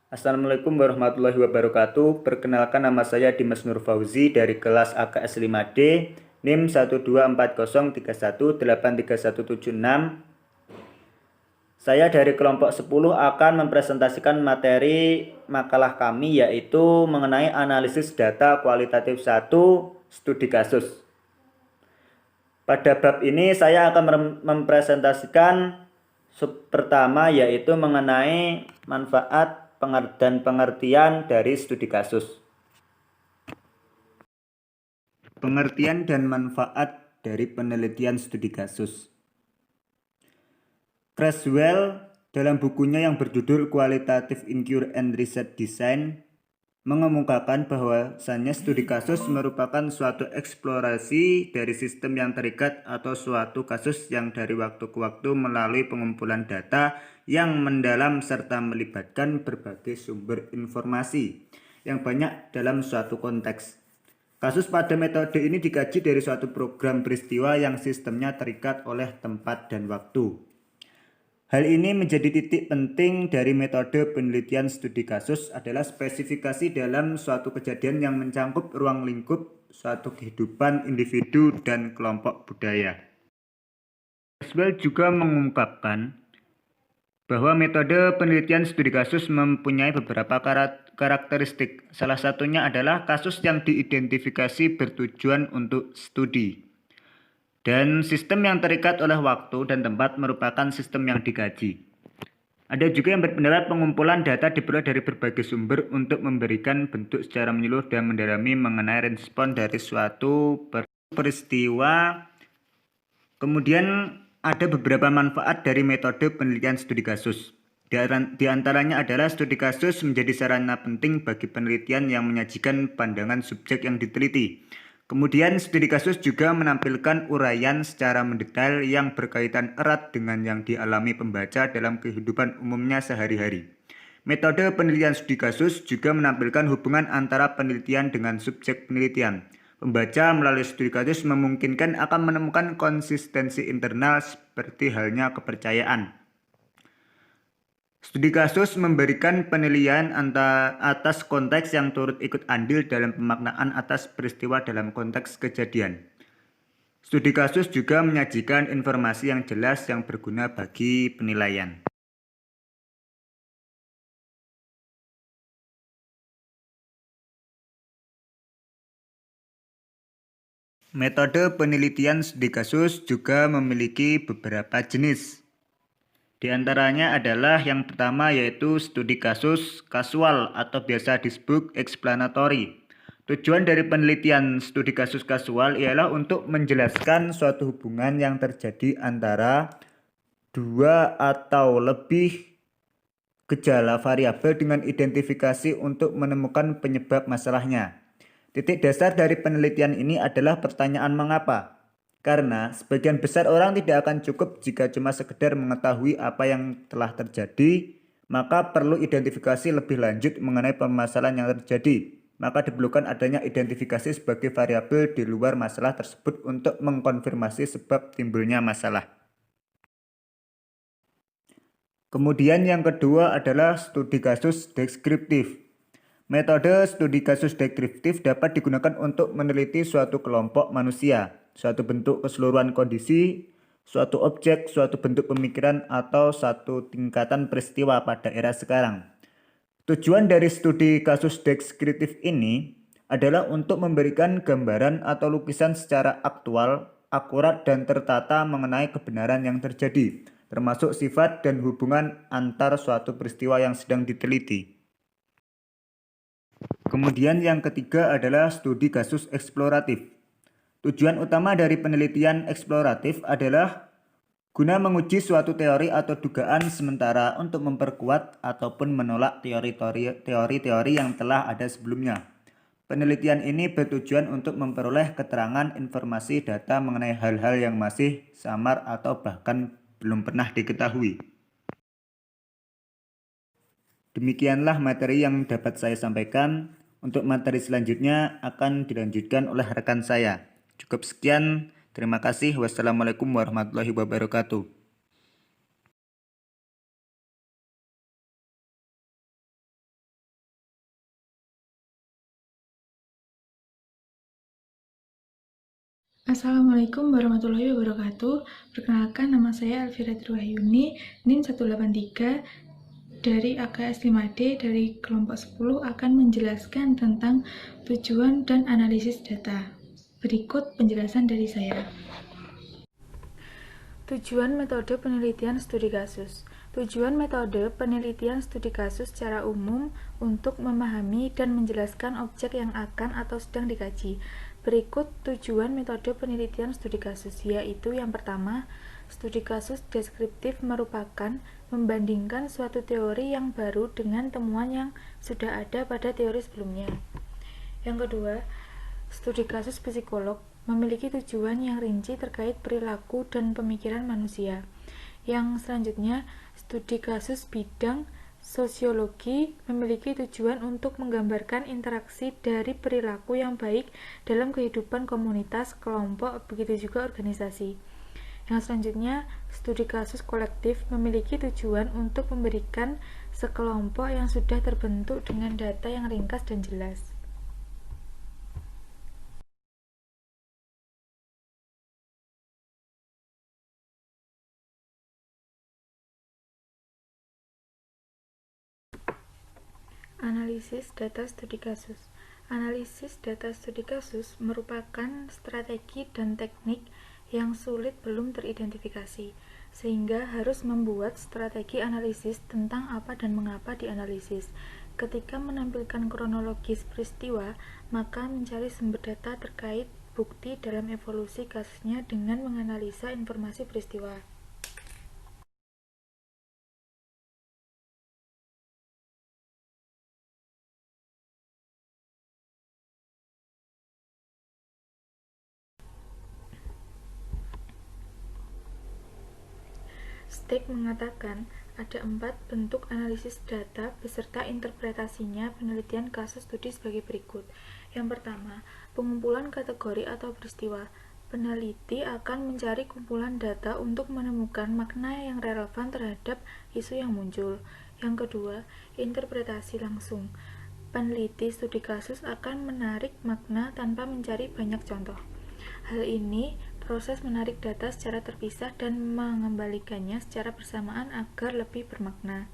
Assalamualaikum warahmatullahi wabarakatuh. Perkenalkan, nama saya Dimas Nur Fauzi dari kelas AKS 5D, NIM 12403183176. Saya dari kelompok 10 akan mempresentasikan materi makalah kami, yaitu mengenai analisis data kualitatif 1 studi kasus. Pada bab ini saya akan mempresentasikan sub pertama, yaitu mengenai manfaat dan pengertian dari studi kasus. Pengertian dan manfaat dari penelitian studi kasus. Creswell dalam bukunya yang berjudul Qualitative Inquiry and Research Design mengemukakan bahwasannya studi kasus merupakan suatu eksplorasi dari sistem yang terikat atau suatu kasus yang dari waktu ke waktu melalui pengumpulan data yang mendalam serta melibatkan berbagai sumber informasi yang banyak dalam suatu konteks. Kasus pada metode ini dikaji dari suatu program peristiwa yang sistemnya terikat oleh tempat dan waktu. Hal ini menjadi titik penting dari metode penelitian studi kasus adalah spesifikasi dalam suatu kejadian yang mencangkup ruang lingkup suatu kehidupan individu dan kelompok budaya. Creswell juga mengungkapkan bahwa metode penelitian studi kasus mempunyai beberapa karakteristik. Salah satunya adalah kasus yang diidentifikasi bertujuan untuk studi. Dan sistem yang terikat oleh waktu dan tempat merupakan sistem yang dikaji. Ada juga yang berpendapat pengumpulan data diperoleh dari berbagai sumber untuk memberikan bentuk secara menyeluruh dan mendalami mengenai respon dari suatu peristiwa. Kemudian ada beberapa manfaat dari metode penelitian studi kasus. Di antaranya adalah studi kasus menjadi sarana penting bagi penelitian yang menyajikan pandangan subjek yang diteliti. Kemudian studi kasus juga menampilkan uraian secara mendetail yang berkaitan erat dengan yang dialami pembaca dalam kehidupan umumnya sehari-hari. Metode penelitian studi kasus juga menampilkan hubungan antara penelitian dengan subjek penelitian. Pembaca melalui studi kasus memungkinkan akan menemukan konsistensi internal seperti halnya kepercayaan. Studi kasus memberikan penilaian atas konteks yang turut ikut andil dalam pemaknaan atas peristiwa dalam konteks kejadian. Studi kasus juga menyajikan informasi yang jelas yang berguna bagi penilaian. Metode penelitian studi kasus juga memiliki beberapa jenis. Di antaranya adalah yang pertama, yaitu studi kasus kasual atau biasa disebut explanatory. Tujuan dari penelitian studi kasus kasual ialah untuk menjelaskan suatu hubungan yang terjadi antara dua atau lebih gejala variabel dengan identifikasi untuk menemukan penyebab masalahnya. Titik dasar dari penelitian ini adalah pertanyaan mengapa. Karena sebagian besar orang tidak akan cukup jika cuma sekedar mengetahui apa yang telah terjadi, maka perlu identifikasi lebih lanjut mengenai permasalahan yang terjadi. Maka diperlukan adanya identifikasi sebagai variabel di luar masalah tersebut untuk mengkonfirmasi sebab timbulnya masalah. Kemudian yang kedua adalah studi kasus deskriptif. Metode studi kasus deskriptif dapat digunakan untuk meneliti suatu kelompok manusia, suatu bentuk keseluruhan kondisi, suatu objek, suatu bentuk pemikiran, atau satu tingkatan peristiwa pada era sekarang. Tujuan dari studi kasus deskriptif ini adalah untuk memberikan gambaran atau lukisan secara aktual, akurat, dan tertata mengenai kebenaran yang terjadi, termasuk sifat dan hubungan antar suatu peristiwa yang sedang diteliti. Kemudian yang ketiga adalah studi kasus eksploratif. Tujuan utama dari penelitian eksploratif adalah guna menguji suatu teori atau dugaan sementara untuk memperkuat ataupun menolak teori-teori yang telah ada sebelumnya. Penelitian ini bertujuan untuk memperoleh keterangan, informasi, data mengenai hal-hal yang masih samar atau bahkan belum pernah diketahui. Demikianlah materi yang dapat saya sampaikan. Untuk materi selanjutnya akan dilanjutkan oleh rekan saya. Cukup sekian. Terima kasih. Wassalamualaikum warahmatullahi wabarakatuh. Assalamualaikum warahmatullahi wabarakatuh. Perkenalkan, nama saya Elvira Triwahyuni, NIM 183 dari AKS 5D dari kelompok 10 akan menjelaskan tentang tujuan dan analisis data. Berikut penjelasan dari saya. Tujuan metode penelitian studi kasus. Tujuan metode penelitian studi kasus secara umum untuk memahami dan menjelaskan objek yang akan atau sedang dikaji. Berikut tujuan metode penelitian studi kasus, yaitu yang pertama, studi kasus deskriptif merupakan membandingkan suatu teori yang baru dengan temuan yang sudah ada pada teori sebelumnya. Yang kedua, studi kasus psikolog memiliki tujuan yang rinci terkait perilaku dan pemikiran manusia. Yang selanjutnya, studi kasus bidang sosiologi memiliki tujuan untuk menggambarkan interaksi dari perilaku yang baik dalam kehidupan komunitas, kelompok, begitu juga organisasi. Yang selanjutnya, studi kasus kolektif memiliki tujuan untuk memberikan sekelompok yang sudah terbentuk dengan data yang ringkas dan jelas. Analisis data studi kasus. Analisis data studi kasus merupakan strategi dan teknik yang sulit belum teridentifikasi, sehingga harus membuat strategi analisis tentang apa dan mengapa dianalisis. Ketika menampilkan kronologis peristiwa, maka mencari sumber data terkait bukti dalam evolusi kasusnya dengan menganalisa informasi peristiwa. Steck mengatakan ada 4 bentuk analisis data beserta interpretasinya penelitian kasus studi sebagai berikut. Yang pertama, pengumpulan kategori atau peristiwa. Peneliti akan mencari kumpulan data untuk menemukan makna yang relevan terhadap isu yang muncul. Yang kedua, interpretasi langsung. Peneliti studi kasus akan menarik makna tanpa mencari banyak contoh. Hal ini proses menarik data secara terpisah dan mengembalikannya secara bersamaan agar lebih bermakna.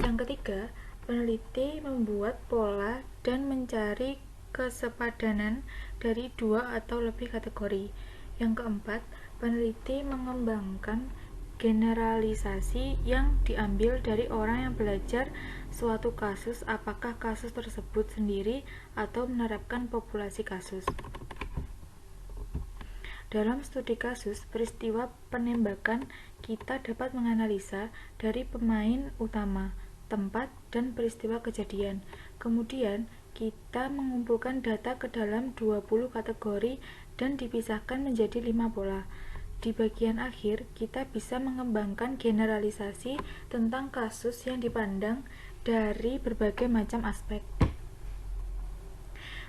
Yang ketiga, peneliti membuat pola dan mencari kesepadanan dari 2 atau lebih kategori. Yang keempat, peneliti mengembangkan generalisasi yang diambil dari orang yang belajar suatu kasus, apakah kasus tersebut sendiri atau menerapkan populasi kasus. Dalam studi kasus peristiwa penembakan, kita dapat menganalisa dari pemain utama, tempat, dan peristiwa kejadian. Kemudian, kita mengumpulkan data ke dalam 20 kategori dan dipisahkan menjadi 5 pola. Di bagian akhir, kita bisa mengembangkan generalisasi tentang kasus yang dipandang dari berbagai macam aspek.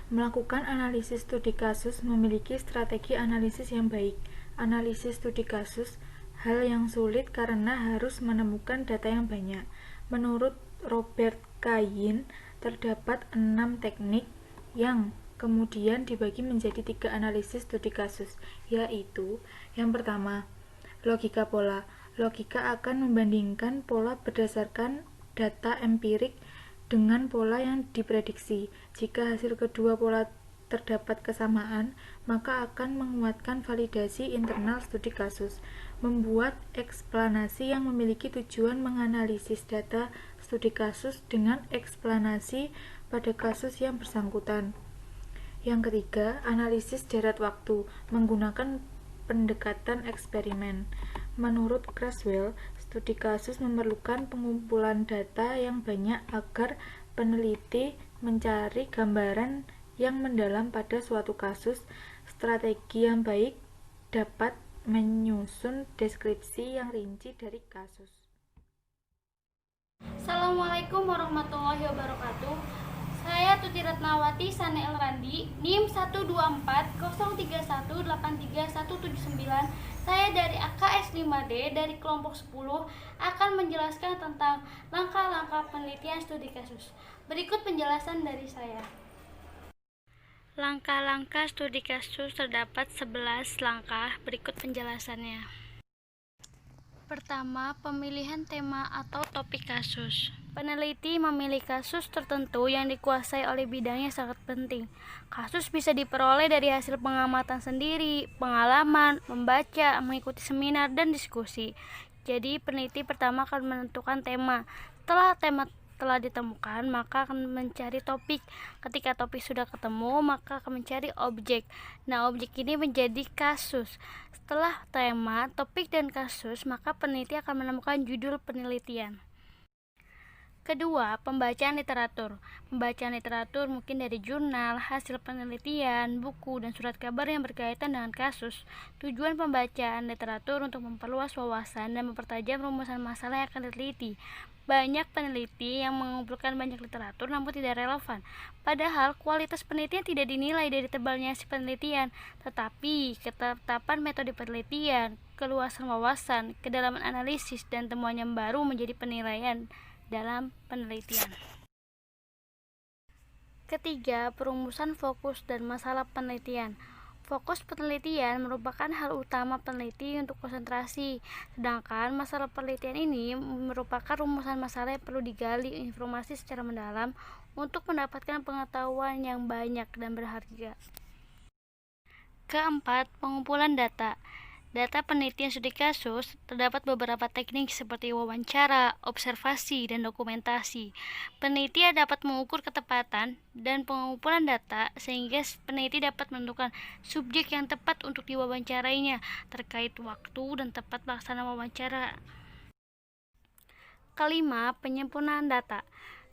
Melakukan analisis studi kasus memiliki strategi analisis yang baik. Analisis studi kasus hal yang sulit karena harus menemukan data yang banyak. Menurut Robert Kayin, terdapat 6 teknik yang kemudian dibagi menjadi 3 analisis studi kasus, yaitu yang pertama, logika pola. Logika akan membandingkan pola berdasarkan data empirik dengan pola yang diprediksi. Jika hasil kedua pola terdapat kesamaan, maka akan menguatkan validasi internal studi kasus. Membuat eksplanasi yang memiliki tujuan menganalisis data studi kasus dengan eksplanasi pada kasus yang bersangkutan. Yang ketiga, analisis deret waktu menggunakan pendekatan eksperimen. Menurut Creswell, studi kasus memerlukan pengumpulan data yang banyak agar peneliti mencari gambaran yang mendalam pada suatu kasus. Strategi yang baik dapat menyusun deskripsi yang rinci dari kasus. Assalamualaikum warahmatullahi wabarakatuh. Saya Tuti Ratnawati Saneel Randi, NIM 12403183179. Saya dari AKS 5D dari kelompok 10 akan menjelaskan tentang langkah-langkah penelitian studi kasus. Berikut penjelasan dari saya. Langkah-langkah studi kasus terdapat 11 langkah, berikut penjelasannya. Pertama, pemilihan tema atau topik kasus. Peneliti memilih kasus tertentu yang dikuasai oleh bidang yang sangat penting. Kasus bisa diperoleh dari hasil pengamatan sendiri, pengalaman, membaca, mengikuti seminar, dan diskusi. Jadi, peneliti pertama akan menentukan tema. Setelah tema telah ditemukan, maka akan mencari topik. Ketika topik sudah ketemu, maka akan mencari objek. Nah, objek ini menjadi kasus. Setelah tema, topik, dan kasus, maka peneliti akan menemukan judul penelitian. Kedua, pembacaan literatur. Pembacaan literatur mungkin dari jurnal, hasil penelitian, buku, dan surat kabar yang berkaitan dengan kasus. Tujuan pembacaan literatur untuk memperluas wawasan dan mempertajam rumusan masalah yang akan diteliti. Banyak peneliti yang mengumpulkan banyak literatur namun tidak relevan. Padahal kualitas penelitian tidak dinilai dari tebalnya hasil penelitian, tetapi ketetapan metode penelitian, keluasan wawasan, kedalaman analisis, dan temuan yang baru menjadi penilaian dalam penelitian. Ketiga, perumusan fokus dan masalah penelitian. Fokus penelitian merupakan hal utama peneliti untuk konsentrasi, sedangkan masalah penelitian ini merupakan rumusan masalah yang perlu digali informasi secara mendalam untuk mendapatkan pengetahuan yang banyak dan berharga. Keempat, pengumpulan data. Data penelitian studi kasus terdapat beberapa teknik seperti wawancara, observasi, dan dokumentasi. Peneliti dapat mengukur ketepatan dan pengumpulan data sehingga peneliti dapat menentukan subjek yang tepat untuk diwawancarainya terkait waktu dan tempat pelaksanaan wawancara. Kelima, penyempurnaan data.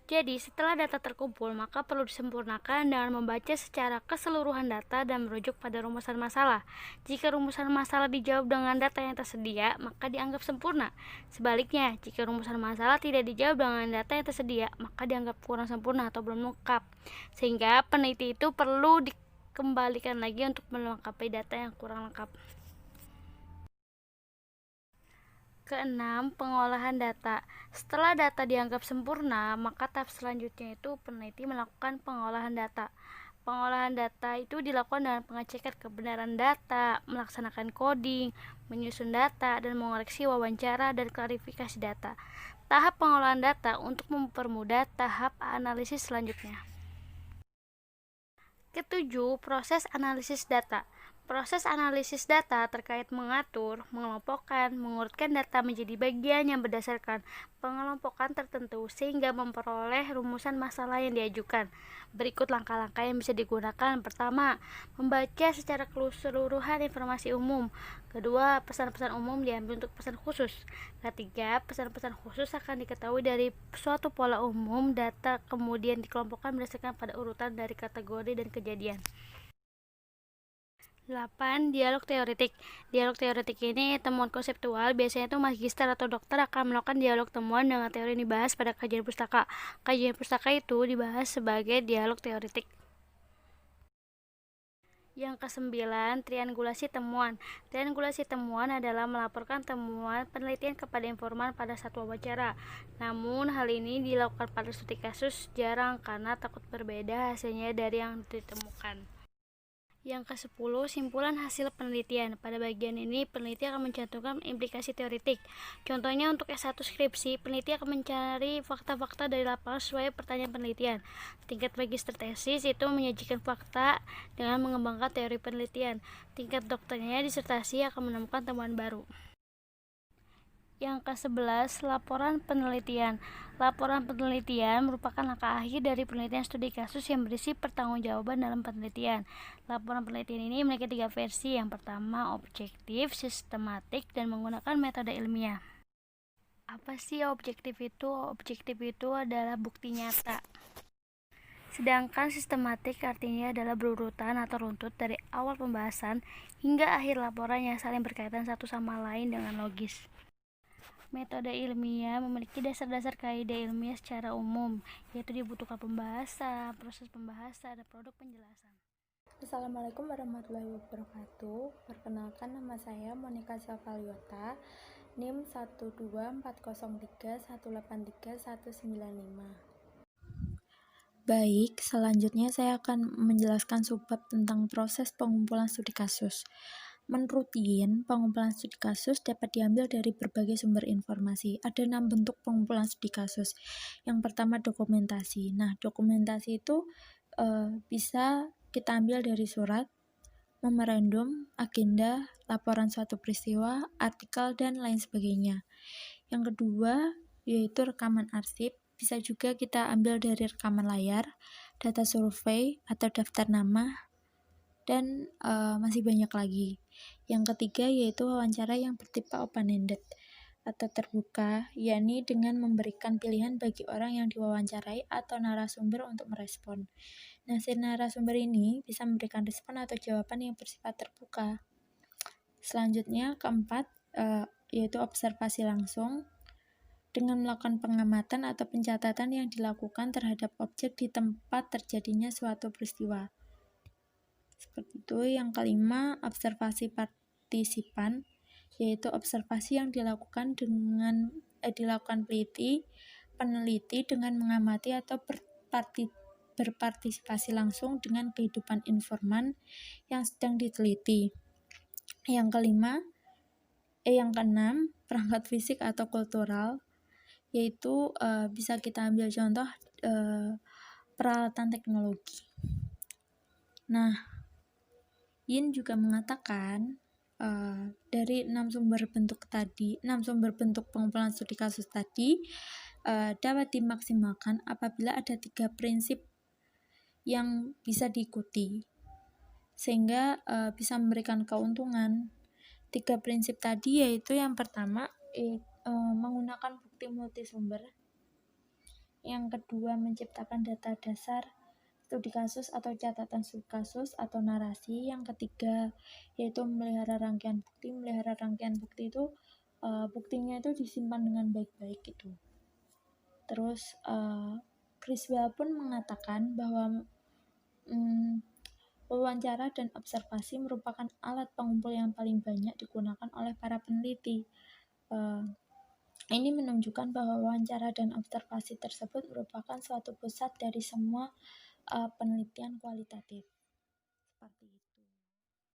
Jadi, setelah data terkumpul, maka perlu disempurnakan dengan membaca secara keseluruhan data dan merujuk pada rumusan masalah. Jika rumusan masalah dijawab dengan data yang tersedia, maka dianggap sempurna. Sebaliknya, jika rumusan masalah tidak dijawab dengan data yang tersedia, maka dianggap kurang sempurna atau belum lengkap. Sehingga peneliti itu perlu dikembalikan lagi untuk melengkapi data yang kurang lengkap. Keenam, pengolahan data. Setelah data dianggap sempurna, maka tahap selanjutnya itu peneliti melakukan pengolahan data. Pengolahan data itu dilakukan dengan pengecekan kebenaran data, melaksanakan coding, menyusun data, dan mengoreksi wawancara dan klarifikasi data. Tahap pengolahan data untuk mempermudah tahap analisis selanjutnya. Ketujuh, proses analisis data. Proses analisis data terkait mengatur, mengelompokkan, mengurutkan data menjadi bagian yang berdasarkan pengelompokan tertentu sehingga memperoleh rumusan masalah yang diajukan. Berikut langkah-langkah yang bisa digunakan. Pertama, membaca secara keseluruhan informasi umum. Kedua, pesan-pesan umum diambil untuk pesan khusus. Ketiga, pesan-pesan khusus akan diketahui dari suatu pola umum data kemudian dikelompokkan berdasarkan pada urutan dari kategori dan kejadian. 8. Dialog teoretik. Dialog teoretik ini temuan konseptual. Biasanya itu magister atau dokter akan melakukan dialog temuan dengan teori yang dibahas pada kajian pustaka. Kajian pustaka itu dibahas sebagai dialog teoretik. Yang kesembilan, triangulasi temuan. Triangulasi temuan adalah melaporkan temuan penelitian kepada informan pada satu wawancara. Namun, hal ini dilakukan pada studi kasus jarang karena takut berbeda hasilnya dari yang ditemukan. Yang ke-10, simpulan hasil penelitian. Pada bagian ini, peneliti akan mencantumkan implikasi teoretik. Contohnya untuk S1 skripsi, peneliti akan mencari fakta-fakta dari lapangan sesuai pertanyaan penelitian. Tingkat magister tesis itu menyajikan fakta dengan mengembangkan teori penelitian. Tingkat dokternya disertasi akan menemukan temuan baru. Yang ke-11, laporan penelitian. Laporan penelitian merupakan langkah akhir dari penelitian studi kasus yang berisi pertanggungjawaban dalam penelitian. Laporan penelitian ini memiliki 3 versi. Yang pertama, objektif, sistematik, dan menggunakan metode ilmiah. Apa sih objektif itu? Objektif itu adalah bukti nyata. Sedangkan sistematik artinya adalah berurutan atau runtut dari awal pembahasan hingga akhir laporan yang saling berkaitan satu sama lain dengan logis. Metode ilmiah memiliki dasar-dasar kaidah ilmiah secara umum, yaitu dibutuhkan pembahasan, proses pembahasan, dan produk penjelasan. Assalamualaikum warahmatullahi wabarakatuh. Perkenalkan, nama saya Monika Syafaliota, NIM 12403183195. Baik, selanjutnya saya akan menjelaskan subbab tentang proses pengumpulan studi kasus. Menurut Yin, pengumpulan studi kasus dapat diambil dari berbagai sumber informasi. Ada 6 bentuk pengumpulan studi kasus. Yang pertama dokumentasi. Nah, dokumentasi itu bisa kita ambil dari surat, memorandum, agenda, laporan suatu peristiwa, artikel, dan lain sebagainya. Yang kedua yaitu rekaman arsip. Bisa juga kita ambil dari rekaman layar, data survei, atau daftar nama, dan masih banyak lagi. Yang ketiga yaitu wawancara yang bertipe open-ended atau terbuka, yakni dengan memberikan pilihan bagi orang yang diwawancarai atau narasumber untuk merespon. Nah, si narasumber ini bisa memberikan respon atau jawaban yang bersifat terbuka. Selanjutnya, keempat, yaitu observasi langsung, dengan melakukan pengamatan atau pencatatan yang dilakukan terhadap objek di tempat terjadinya suatu peristiwa. Seperti itu. Yang kelima, observasi partisipan, yaitu observasi yang dilakukan peneliti dengan mengamati atau berpartisipasi langsung dengan kehidupan informan yang sedang diteliti. Yang keenam, perangkat fisik atau kultural, yaitu bisa kita ambil contoh peralatan teknologi. Nah, Yin juga mengatakan dari 6 sumber bentuk pengumpulan studi kasus tadi dapat dimaksimalkan apabila ada 3 prinsip yang bisa diikuti, sehingga bisa memberikan keuntungan. 3 prinsip tadi yaitu yang pertama, menggunakan bukti multisumber. Yang kedua, menciptakan data dasar studi kasus atau catatan studi kasus atau narasi. Yang ketiga, yaitu memelihara rangkaian bukti. Memelihara rangkaian bukti itu buktinya itu disimpan dengan baik-baik gitu. Terus Criswell pun mengatakan bahwa wawancara dan observasi merupakan alat pengumpul yang paling banyak digunakan oleh para peneliti. Ini menunjukkan bahwa wawancara dan observasi tersebut merupakan suatu pusat dari semua penelitian kualitatif.